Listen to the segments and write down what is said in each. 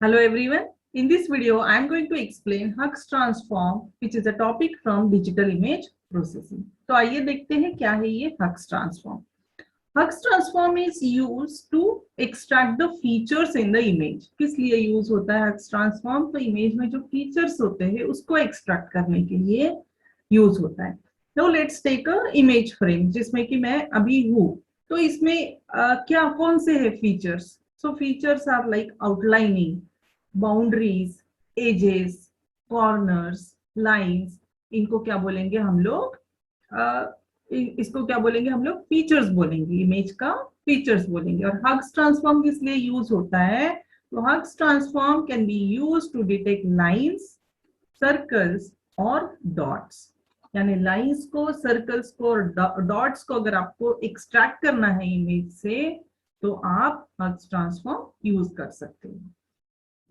Hello everyone. In this video, I am going to explain Hux transform, which is a topic from digital image processing. तो आइए देखते हैं क्या है ये Hux transform. Hux transform is used to extract the features in the image. किस लिए use होता है Hux transform? तो इमेज में जो फीचर्स होते हैं उसको एक्सट्रैक्ट करने के लिए यूज होता है. Now let's take a image frame जिसमें कि मैं अभी हूँ. तो इसमें क्या कौन से है features? So features are like outlining, boundaries, edges, corners, lines. इनको क्या बोलेंगे हम लोग? इसको क्या बोलेंगे हम लोग? फीचर्स बोलेंगे. इमेज का फीचर्स बोलेंगे. और हग्स ट्रांसफॉर्म किस लिए यूज होता है? तो Hough's transform can be use to detect lines, circles और डॉट्स. यानी लाइंस को, सर्कल्स को और डॉट्स को अगर आपको एक्सट्रैक्ट करना है इमेज से तो आप हग्स ट्रांसफॉर्म यूज कर सकते हैं.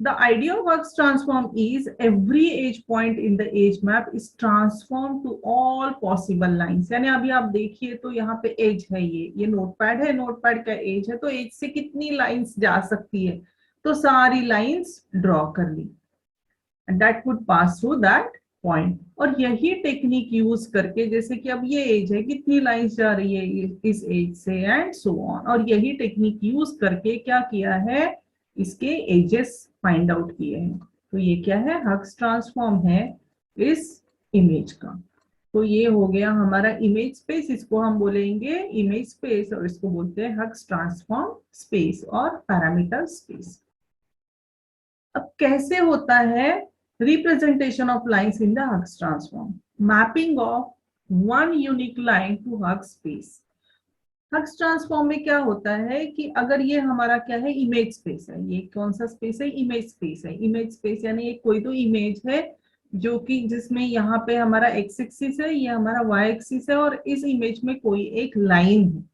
The idea of Hux transform is every edge point in the edge map is transformed to all possible lines. यानी अभी आप देखिए तो यहाँ पे एज है, ये नोटपैड है. नोटपैड का एज है तो एज से कितनी लाइंस जा सकती है? तो सारी लाइंस ड्रॉ कर ली. And that would pass through that point. और यही टेक्निक यूज करके, जैसे कि अब ये एज है, कितनी लाइंस जा रही है इस एज से एंड सो ऑन. और यही टेक्निक यूज करके क्या किया है? इसके एजेस फाइंड आउट किए हैं. तो ये क्या है? हग्स ट्रांसफॉर्म है इस इमेज का. तो ये हो गया हमारा इमेज स्पेस. इसको हम बोलेंगे इमेज स्पेस और इसको बोलते हैं हग्स ट्रांसफॉर्म स्पेस और पैरामीटर स्पेस. अब कैसे होता है representation of lines in the Hough's transform? Mapping of one unique line to Hough's space. Hough's transform में क्या होता है कि अगर ये हमारा क्या है? इमेज स्पेस है. ये कौन सा स्पेस है? इमेज स्पेस है. इमेज स्पेस यानी एक कोई तो इमेज है जो कि जिसमें यहाँ पे हमारा एक्स एक्सिस है, ये हमारा वाई एक्सिस है और इस इमेज में कोई एक लाइन है.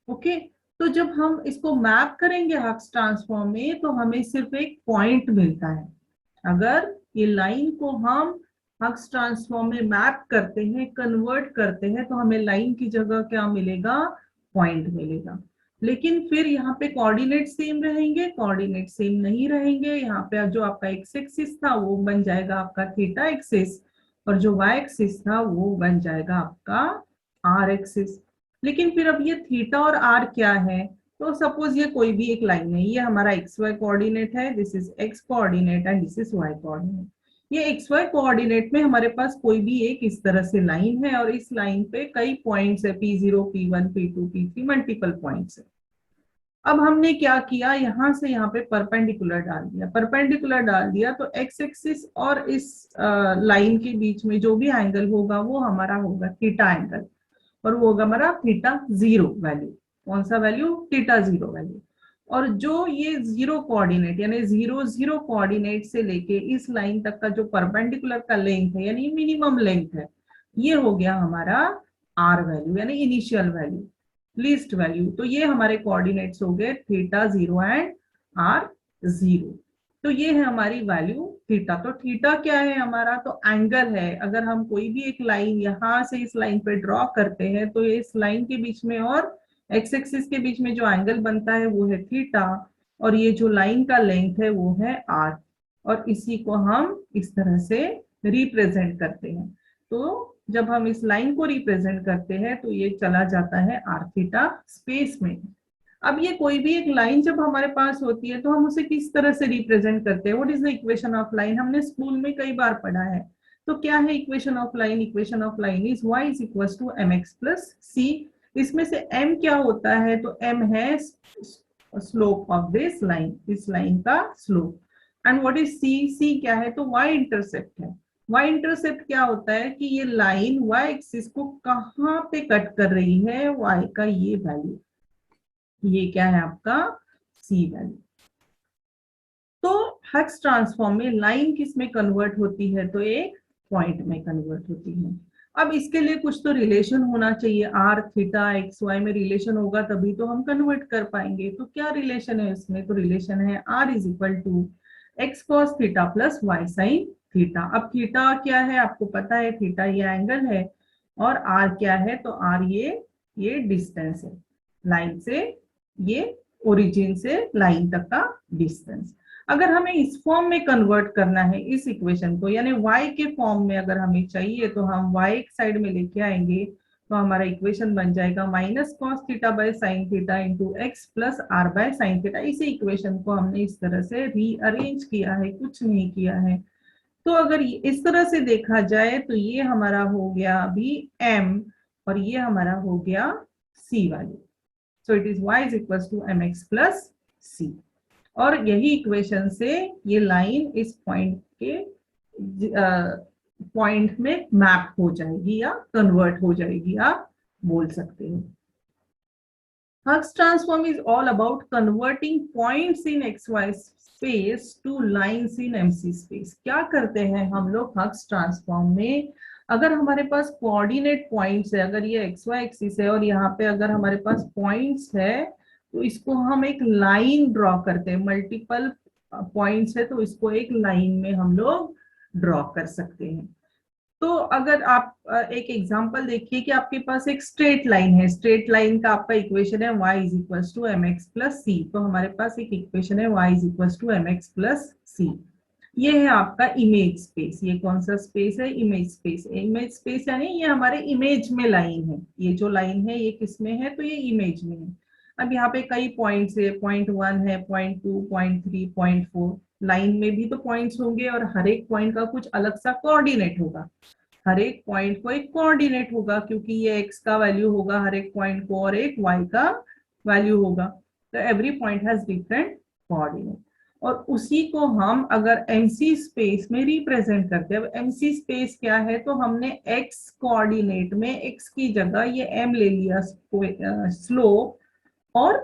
ओके, तो जब हम इसको मैप करेंगे हग्स ट्रांसफॉर्म में तो हमें सिर्फ एक पॉइंट मिलता है. अगर ये लाइन को हम हग्स ट्रांसफॉर्म में मैप करते हैं, कन्वर्ट करते हैं, तो हमें लाइन की जगह क्या मिलेगा? पॉइंट मिलेगा. लेकिन फिर यहाँ पे कोऑर्डिनेट सेम रहेंगे? कोऑर्डिनेट सेम नहीं रहेंगे. यहाँ पे जो आपका एक्स एक्सिस था वो बन जाएगा आपका थीटा एक्सिस और जो वाई एक्सिस था वो बन जाएगा आपका आर एक्सिस. लेकिन फिर अब ये थीटा और आर क्या है? तो सपोज ये कोई भी एक लाइन है. ये हमारा एक्स वाई कोऑर्डिनेट है. This is X coordinate and this is Y coordinate. ये एक्स वाई कोऑर्डिनेट में हमारे पास कोई भी एक इस तरह से लाइन है और इस लाइन पे कई पॉइंट्स है, P0, P1, P2, P3, multiple points है. अब हमने क्या किया? यहां से यहाँ पे परपेंडिकुलर डाल दिया. परपेंडिकुलर डाल दिया तो एक्स एक्सिस और इस लाइन के बीच में जो भी एंगल होगा वो हमारा होगा थीटा एंगल और वो होगा हमारा थीटा जीरो वैल्यू. कौन सा वैल्यू? Theta zero value. और जो ये जीरो कोऑर्डिनेट यानी जीरो जीरो कोऑर्डिनेट से लेके इस लाइन तक का जो परपेंडिकुलर का लेंथ है यानी मिनिमम लेंथ है, ये हो गया हमारा आर वैल्यू यानी इनिशियल वैल्यू, लीस्ट वैल्यू. तो ये हमारे कोऑर्डिनेट्स हो गए theta zero and R zero. तो ये है हमारी वैल्यू थीटा. तो थीटा क्या है हमारा? तो एंगल है. अगर हम कोई भी एक लाइन यहां से इस लाइन पे ड्रॉ करते हैं तो इस लाइन के बीच में और एक्स एक्सिस के बीच में जो एंगल बनता है वो है थीटा और ये जो लाइन का लेंथ है वो है आर. और इसी को हम इस तरह से रिप्रेजेंट करते हैं. तो जब हम इस लाइन को रिप्रेजेंट करते हैं तो ये चला जाता है आर थीटा स्पेस में. अब ये कोई भी एक लाइन जब हमारे पास होती है तो हम उसे किस तरह से रिप्रेजेंट करते हैं? What is the equation of line? हमने स्कूल में कई बार पढ़ा है. तो क्या है equation of line? Equation of line is y is equal to mx plus c. इसमें से m क्या होता है? तो m है स्लोप ऑफ दिस लाइन, इस लाइन का slope. And what is c? c क्या है? तो y इंटरसेप्ट है. y इंटरसेप्ट क्या होता है कि ये लाइन y एक्सिस को कहां पे कट कर रही है? y का ये वैल्यू, ये क्या है आपका c वैल्यू. तो हग्स ट्रांसफॉर्म में लाइन किस में कन्वर्ट होती है? तो एक पॉइंट में कन्वर्ट होती है. अब इसके लिए कुछ तो रिलेशन होना चाहिए. आर थीटा एक्स वाई में रिलेशन होगा तभी तो हम कन्वर्ट कर पाएंगे. तो क्या रिलेशन है इसमें? तो रिलेशन है R is equal to X cos theta plus Y sine theta. अब थीटा क्या है आपको पता है? थीटा ये एंगल है और आर क्या है? तो आर ये डिस्टेंस है लाइन से, ये ओरिजिन से लाइन तक का डिस्टेंस. अगर हमें इस फॉर्म में कन्वर्ट करना है इस इक्वेशन को, यानी y के फॉर्म में अगर हमें चाहिए, तो हम y एक साइड में लेके आएंगे, तो हमारा इक्वेशन बन जाएगा minus cos theta by sine theta into X plus R by sine theta. इसी इक्वेशन को हमने इस तरह से रीअरेंज किया है, कुछ नहीं किया है। तो अगर इस तरह से देखा जाए तो ये हमारा हो गया अभी m और ये हमारा हो गया c value. So it is y is equal to mx plus c। और यही इक्वेशन से ये लाइन इस पॉइंट के पॉइंट में मैप हो जाएगी या कन्वर्ट हो जाएगी, आप बोल सकते हो। Hugg's transform is all about converting points in xy space to lines in mc space। क्या करते हैं हम लोग Hugg's transform में, अगर हमारे पास कोऑर्डिनेट पॉइंट्स है, अगर ये xy एक्सिस है और यहाँ पे अगर हमारे पास पॉइंट्स है, तो इसको हम एक लाइन ड्रॉ करते हैं। मल्टीपल पॉइंट्स है तो इसको एक लाइन में हम लोग ड्रॉ कर सकते हैं। तो अगर आप एक एग्जांपल देखिए कि आपके पास एक स्ट्रेट लाइन है, स्ट्रेट लाइन का आपका इक्वेशन है y is equal to mx plus c। तो हमारे पास एक इक्वेशन है y is equal to mx plus c। ये है आपका इमेज स्पेस। ये कौन सा स्पेस है? Image space. इमेज स्पेस यानी ये हमारे इमेज में लाइन है। ये जो लाइन है ये किस में है? तो ये इमेज में है। अब यहाँ पे कई पॉइंट्स है, पॉइंट 1 है, पॉइंट 2, पॉइंट 3, पॉइंट 4। लाइन में भी तो पॉइंट्स होंगे और हर एक पॉइंट का कुछ अलग सा कोऑर्डिनेट होगा। हर एक पॉइंट को एक कोऑर्डिनेट होगा, क्योंकि ये x का वैल्यू होगा हर एक पॉइंट को और एक y का वैल्यू होगा। तो every point has different coordinate. और उसी को हम अगर mc स्पेस में रिप्रेजेंट करते हैं। अब mc स्पेस क्या है? तो हमने x कोऑर्डिनेट में x की जगह ये m ले लिया स्लोप, और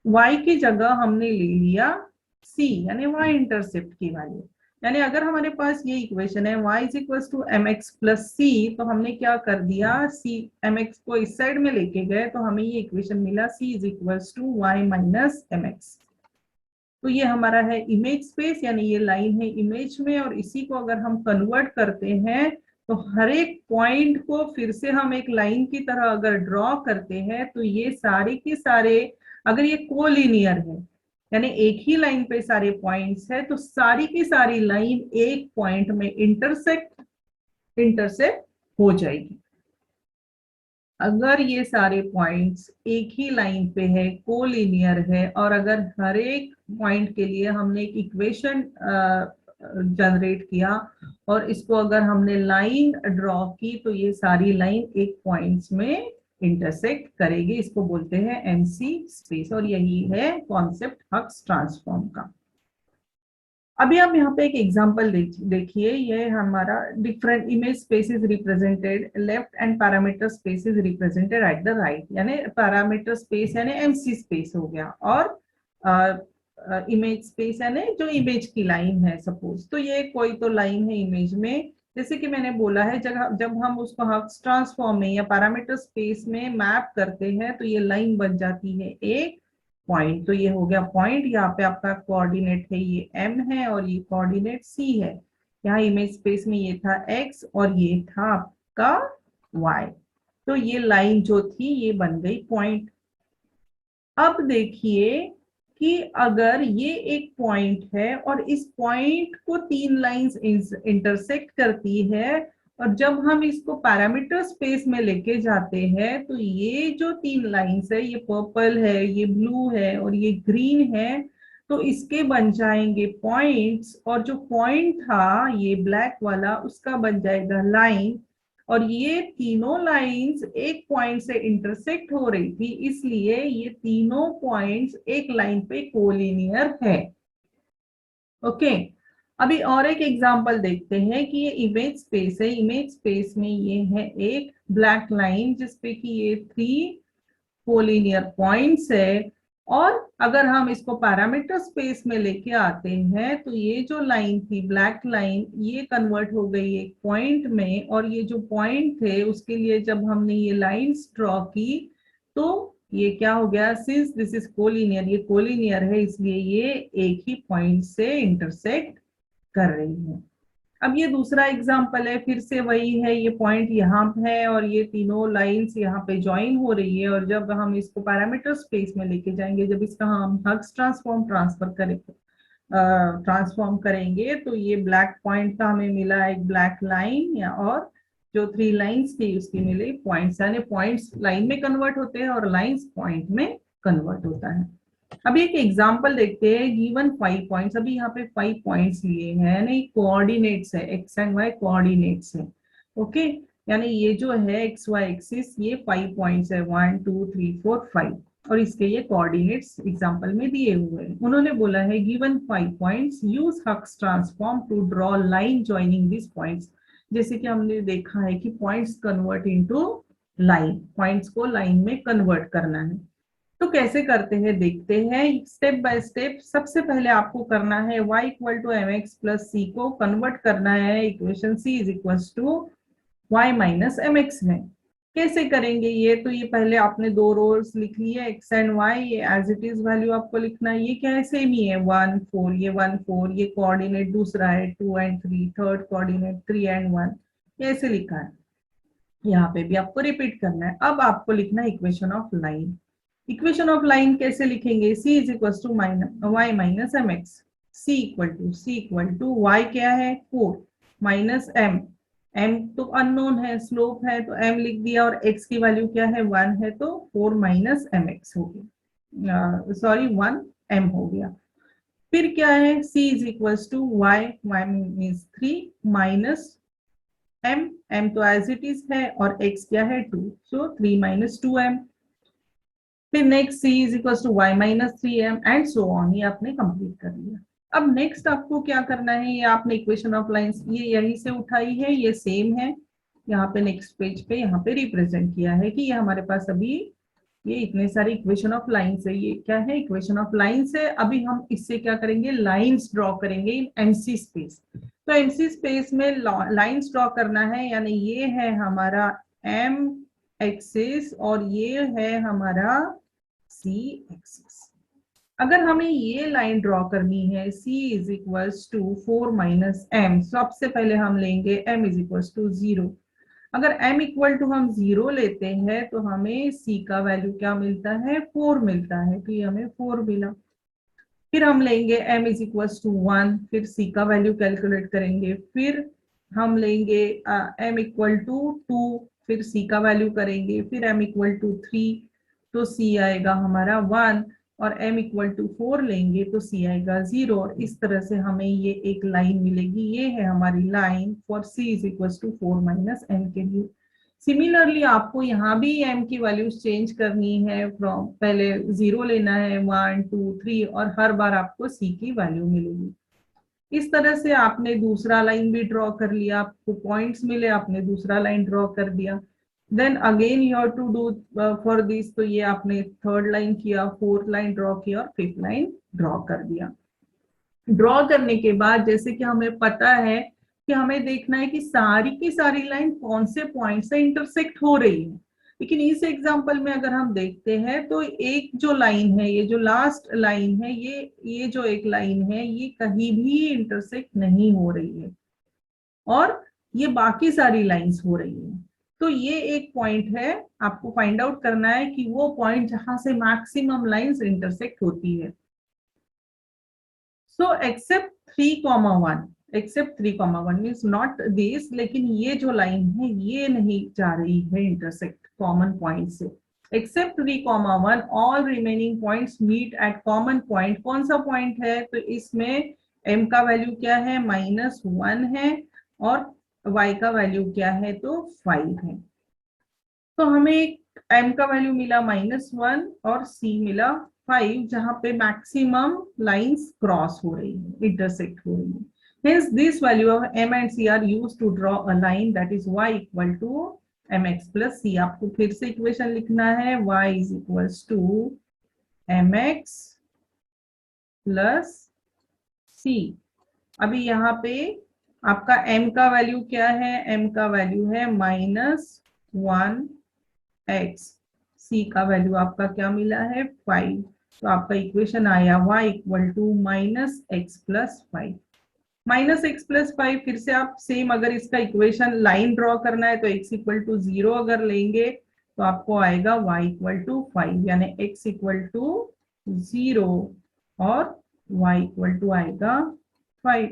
y की जगह हमने ले लिया c यानी y इंटरसेप्ट की वैल्यू। यानी अगर हमारे पास ये इक्वेशन है y is equal to mx plus c, तो हमने क्या कर दिया, c mx को इस साइड में लेके गए तो हमें ये इक्वेशन मिला c is equal to y minus mx। तो ये हमारा है इमेज स्पेस, यानी ये लाइन है इमेज में, और इसी को अगर हम कन्वर्ट करते हैं तो हर एक पॉइंट को फिर से हम एक लाइन की तरह अगर ड्रॉ करते हैं, तो ये सारे के सारे, अगर ये कोलिनियर है यानी एक ही लाइन पे सारे पॉइंट्स है, तो सारी की सारी लाइन एक पॉइंट में इंटरसेक्ट हो जाएगी। अगर ये सारे पॉइंट्स एक ही लाइन पे है, कोलिनियर है, और अगर हर एक पॉइंट के लिए हमने एक इक्वेशन जनरेट किया और इसको अगर हमने लाइन ड्रॉ की, तो ये सारी लाइन एक पॉइंट्स में इंटरसेक्ट करेगी। इसको बोलते हैं एमसी स्पेस, और यही है कॉन्सेप्ट हग्स ट्रांसफॉर्म का। अभी आप यहाँ पे एक एग्जांपल देखिए। ये हमारा different image spaces represented left and parameter spaces represented at the right. यानी पैरामीटर स्पेस यानी एमसी स्पेस हो गया, और इमेज स्पेस यानी जो इमेज की लाइन है सपोज। तो ये कोई तो लाइन है इमेज में, जैसे कि मैंने बोला है जब हम उसको हग्स ट्रांसफॉर्म में या पैरामीटर स्पेस में मैप करते हैं, तो ये लाइन बन जाती है एक पॉइंट। तो ये हो गया पॉइंट, यहाँ पे आपका कोऑर्डिनेट है ये m है और ये कोऑर्डिनेट c है। यहाँ इमेज स्पेस में ये था x और ये था आपका y। तो ये लाइन जो थी ये बन गई पॉइंट। अब देखिए कि अगर ये एक पॉइंट है और इस पॉइंट को तीन लाइंस इंटरसेक्ट करती है, और जब हम इसको पैरामीटर स्पेस में लेके जाते हैं, तो ये जो तीन लाइंस है, ये पर्पल है, ये ब्लू है और ये ग्रीन है, तो इसके बन जाएंगे पॉइंट्स। और जो पॉइंट था ये ब्लैक वाला, उसका बन जाएगा लाइन। और ये तीनों लाइंस एक पॉइंट से इंटरसेक्ट हो रही थी, इसलिए ये तीनों पॉइंट्स एक लाइन पे कोलिनियर है। ओके, अभी और एक एग्जांपल देखते हैं कि ये इमेज स्पेस है। इमेज स्पेस में ये है एक ब्लैक लाइन जिसपे कि ये 3 कोलिनियर पॉइंट्स है, और अगर हम इसको पैरामीटर स्पेस में लेके आते हैं, तो ये जो लाइन थी ब्लैक लाइन, ये कन्वर्ट हो गई एक पॉइंट में, और ये जो पॉइंट थे उसके लिए जब हमने ये लाइंस ड्रॉ की, तो ये क्या हो गया, सिंस दिस इज कोलिनियर, ये कोलिनियर है, इसलिए ये एक ही पॉइंट से इंटरसेक्ट कर रही है। अब ये दूसरा एग्जांपल है, फिर से वही है, ये पॉइंट यहाँ है और ये तीनों लाइंस यहाँ पे ज्वाइन हो रही है, और जब हम इसको पैरामीटर स्पेस में लेके जाएंगे, जब इसका हम हग्स ट्रांसफॉर्म ट्रांसफर करेंगे, ट्रांसफॉर्म करेंगे तो ये ब्लैक पॉइंट का हमें मिला एक ब्लैक लाइन, या और जो 3 लाइंस थी उसकी मिली पॉइंट्स, यानी पॉइंट्स लाइन में कन्वर्ट होते हैं और लाइंस पॉइंट में कन्वर्ट होता है। अभी एक एग्जांपल देखते हैं। गिवन 5 पॉइंट्स, अभी यहाँ पे 5 पॉइंट्स लिए हैं, यानी कोऑर्डिनेट्स है, एक्स एंड वाई कोऑर्डिनेट्स है। ओके, यानी ये जो है एक्स वाई एक्सिस, ये 5 पॉइंट्स है, 1 2 3 4 5, और इसके ये कोऑर्डिनेट्स एग्जांपल में दिए हुए हैं। उन्होंने बोला है given 5 points, use Hough's transform to draw line joining this points. जैसे कि हमने देखा है कि points convert into line, points को लाइन में कन्वर्ट करना है। तो कैसे करते हैं देखते हैं स्टेप बाय स्टेप। सबसे पहले आपको करना है y equal to m x plus c को कन्वर्ट करना है equation c is equal to y minus M x में। कैसे करेंगे ये, तो ये पहले आपने 2 रोल्स लिख लिए x एंड y, ये एज इट इज वैल्यू आपको लिखना है। ये क्या है, सेम ही है 1 4, ये 1 4, ये कोऑर्डिनेट दूसरा है 2 एंड 3, थर्ड कोऑर्डिनेट 3 एंड 1, ऐसे लिखा है। यहाँ पे भी आपको रिपीट करना है। अब आपको लिखना है equation of line. Equation of line कैसे लिखेंगे, c is equal to y minus M X. c equal to y क्या है 4 माइनस m तो अननोन है, स्लोप है तो m लिख दिया, और x की वैल्यू क्या है 1 है, तो 4 माइनस एम एक्स हो गया, सॉरी 1 m हो गया। फिर क्या है, c is equal to y means 3 minus m तो एज इट इज है, और x क्या है 2, सो 3 माइनस 2m। फिर next c is equal to y minus 3m and so on. ये आपने कंप्लीट कर लिया। अब नेक्स्ट आपको क्या करना है, ये आपने इक्वेशन ऑफ लाइंस ये यहीं से उठाई है, ये सेम है, यहाँ पे नेक्स्ट पेज पे यहाँ पे रिप्रेजेंट किया है कि ये हमारे पास अभी ये इतने सारे इक्वेशन ऑफ लाइंस है। ये क्या है, इक्वेशन ऑफ लाइंस है। अभी हम इससे क्या करेंगे, लाइंस ड्रॉ करेंगे इन एमसी स्पेस। तो एमसी स्पेस में लाइंस ड्रॉ करना है, यानी ये है हमारा एम एक्सिस और ये है हमारा c एक्सिस। अगर हमें ये लाइन ड्रॉ करनी है c is equal to 4 minus m, सबसे पहले हम लेंगे m इज इक्वल टू 0। अगर m इक्वल टू हम 0 लेते हैं तो हमें c का वैल्यू क्या मिलता है 4 मिलता है, तो ये हमें 4 मिला। फिर हम लेंगे m इज इक्वल टू 1, फिर c का वैल्यू कैलकुलेट करेंगे। फिर हम लेंगे m इक्वल टू 2, फिर c का वैल्यू करेंगे। फिर m इक्वल टू 3, तो c आएगा हमारा 1, और m इक्वल टू 4 लेंगे तो c आएगा 0, और इस तरह से हमें ये एक लाइन मिलेगी। ये है हमारी line for c is equal to 4 minus m के लिए। सिमिलरली आपको यहाँ भी m की वैल्यूज चेंज करनी है, फ्रॉम पहले 0 लेना है 1 2 3, और हर बार आपको c की वैल्यू मिलेगी। इस तरह से आपने दूसरा लाइन भी ड्रॉ कर लिया, आपको पॉइंट्स मिले, आपने दूसरा लाइन ड्रॉ कर दिया। Then again you have to do for this, तो ये आपने थर्ड लाइन किया, फोर्थ लाइन ड्रॉ किया, और फिफ्थ लाइन ड्रॉ कर दिया। ड्रॉ करने के बाद जैसे कि हमें पता है कि हमें देखना है कि सारी की सारी लाइन कौन से पॉइंट से इंटरसेक्ट हो रही है। लेकिन इस एग्जांपल में अगर हम देखते हैं तो एक जो लाइन है, ये जो लास्ट लाइन है, ये जो एक लाइन है, ये कहीं भी इंटरसेक्ट नहीं हो रही है, और ये बाकी सारी लाइंस हो रही है। तो ये एक पॉइंट है, आपको फाइंड आउट करना है कि वो पॉइंट जहां से मैक्सिमम लाइंस इंटरसेक्ट होती है। So except 3,1, except 3,1 means not this, लेकिन ये जो लाइन है ये नहीं जा रही है इंटरसेक्ट कॉमन पॉइंट से। Except 3,1 all remaining points meet at common point. कौन सा पॉइंट है, तो इसमें m का वैल्यू क्या है -1 है, और y का वैल्यू क्या है तो 5 है। तो हमें m का वैल्यू मिला -1 और c मिला 5, जहां पे मैक्सिमम लाइंस क्रॉस हो रही है, इंटरसेक्ट हो रही है। Hence, this value of m and c are used to draw a line that is y equal to mx plus c। आपको फिर से इक्वेशन लिखना है, y is equals to mx plus c। अभी यहाँ पे आपका m का वैल्यू क्या है, m का वैल्यू है -1x, c का वैल्यू आपका क्या मिला है 5। तो आपका इक्वेशन आया y equal to -x plus 5। -x plus 5, फिर से आप सेम अगर इसका इक्वेशन लाइन ड्रॉ करना है तो x इक्वल टू 0 अगर लेंगे तो आपको आएगा y इक्वल टू 5, यानी x इक्वल टू 0 और y इक्वल टू आएगा 5।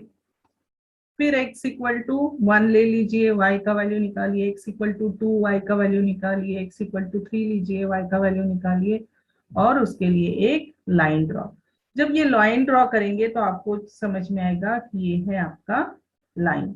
फिर x इक्वल टू 1 ले लीजिए, y का वैल्यू निकालिए, x इक्वल टू 2 y का वैल्यू निकालिए, x इक्वल टू 3 लीजिए, y का वैल्यू निकालिए और उसके लिए एक लाइन ड्रॉ। जब ये लाइन ड्रॉ करेंगे तो आपको समझ में आएगा कि ये है आपका लाइन,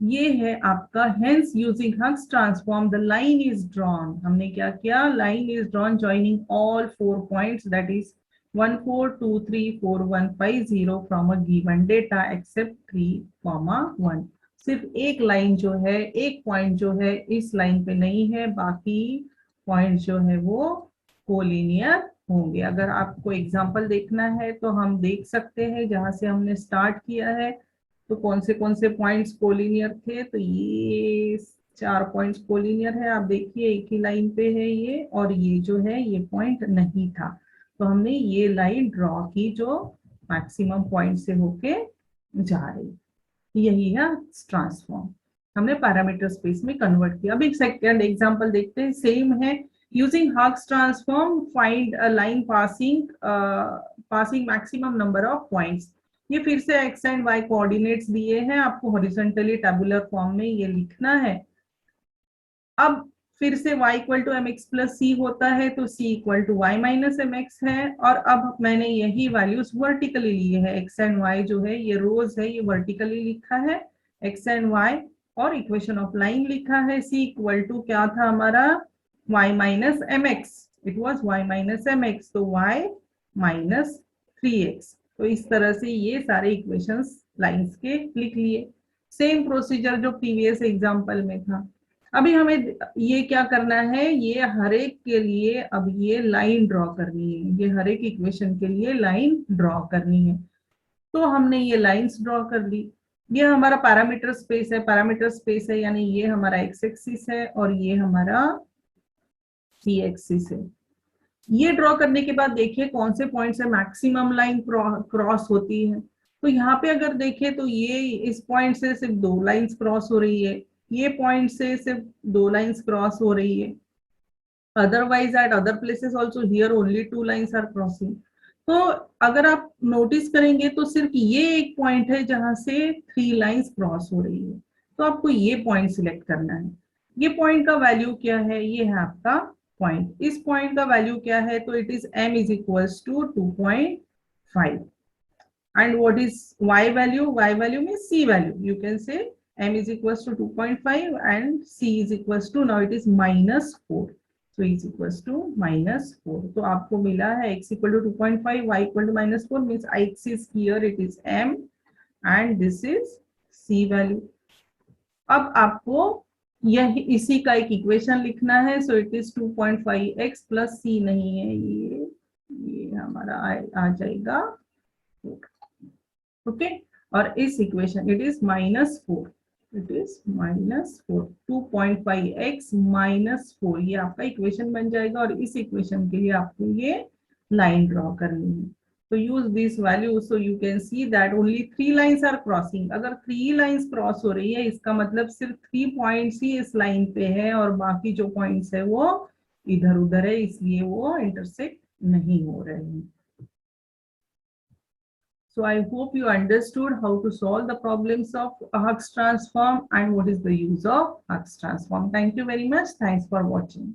ये है आपका hence using Hough's transform the line is drawn. हमने क्या किया, line is drawn joining all 4 points that is 1 4 2 3 4 1 5 0 from a given data except 3, 1। सिर्फ एक लाइन जो है, एक पॉइंट जो है इस लाइन पे नहीं है, बाकी पॉइंट जो है वो कोलिनियर होंगे। अगर आपको एग्जांपल देखना है तो हम देख सकते हैं, जहां से हमने स्टार्ट किया है तो कौन से पॉइंट्स कोलिनियर थे। तो ये 4 पॉइंट्स कोलिनियर है, आप देखिए एक ही लाइन पे है ये, और ये जो है ये पॉइंट नहीं था, तो हमने ये लाइन ड्रॉ की जो मैक्सिमम पॉइंट से होके जा रही। यही है ट्रांसफॉर्म, हमने पैरामीटर स्पेस में कन्वर्ट किया। अब एक सेकंड एग्जांपल देखते हैं, सेम है। Using Hough's transform find a line passing maximum number of points. ये फिर से एक्स एंड वाई कोऑर्डिनेट्स दिए हैं, आपको हॉरिजॉन्टली टेबुलर फॉर्म में ये लिखना है। अब फिर से y equal to m x plus c होता है, तो c equal to y minus M x है। और अब मैंने यही वैल्यूज वर्टिकली लिए है, x एंड y जो है ये रोज है, ये वर्टिकली लिखा है x एंड y, और इक्वेशन ऑफ लाइन लिखा है c इक्वल टू क्या था हमारा y minus M x, it was y minus M x, तो y माइनस 3x। तो इस तरह से ये सारे इक्वेशंस लाइंस के लिख लिए। सेम प्रोसीजर जो प्रीवियस एग्जांपल में था। अभी हमें ये क्या करना है, ये हर एक के लिए अब ये लाइन ड्रॉ करनी है, ये हर एक इक्वेशन के लिए लाइन ड्रॉ करनी है। तो हमने ये लाइंस ड्रॉ कर ली। ये हमारा पैरामीटर स्पेस है, पैरामीटर स्पेस है यानी ये हमारा एक्स एक्सिस है और ये हमारा सी एक्सिस है। ये ड्रॉ करने के बाद देखिए कौन से पॉइंट से मैक्सिमम लाइन क्रॉस होती है। तो यहाँ पे अगर देखें तो ये इस पॉइंट से सिर्फ 2 लाइंस क्रॉस हो रही है, ये पॉइंट से सिर्फ 2 लाइंस क्रॉस हो रही है। Otherwise at other places also here only 2 lines are crossing. तो अगर आप नोटिस करेंगे तो सिर्फ ये एक पॉइंट है जहां से 3 लाइंस क्रॉस हो रही है, तो आपको ये पॉइंट सिलेक्ट करना है। ये पॉइंट का वैल्यू क्या है, ये है आपका पॉइंट। इस पॉइंट का वैल्यू क्या है, तो it is m is equals to 2.5 and what is y value, y value means c value, you can say m is equals to 2.5 and c is equals to, now it is -4, so is equals to -4। तो आपको मिला है x equal to 2.5, y equal to -4 means x is here, it is m and this is c value। अब आपको यह इसी का एक इक्वेशन लिखना है, सो it is 2.5x plus c नहीं है, ये हमारा आ जाएगा 4। ओके, और इस equation it is -4, it is -4, 2.5x -4 ये आपका इक्वेशन बन जाएगा। और इस इक्वेशन के लिए आपको ये लाइन ड्रॉ करनी है। तो use this value, so you can see that only 3 lines are crossing. अगर 3 लाइंस क्रॉस हो रही है इसका मतलब सिर्फ 3 पॉइंट्स ही इस लाइन पे है और बाकी जो पॉइंट्स है वो इधर उधर है, इसलिए वो इंटरसेक्ट नहीं हो रहे हैं। So I hope you understood how to solve the problems of Hughes transform and what is the use of Hughes transform. Thank you very much. Thanks for watching.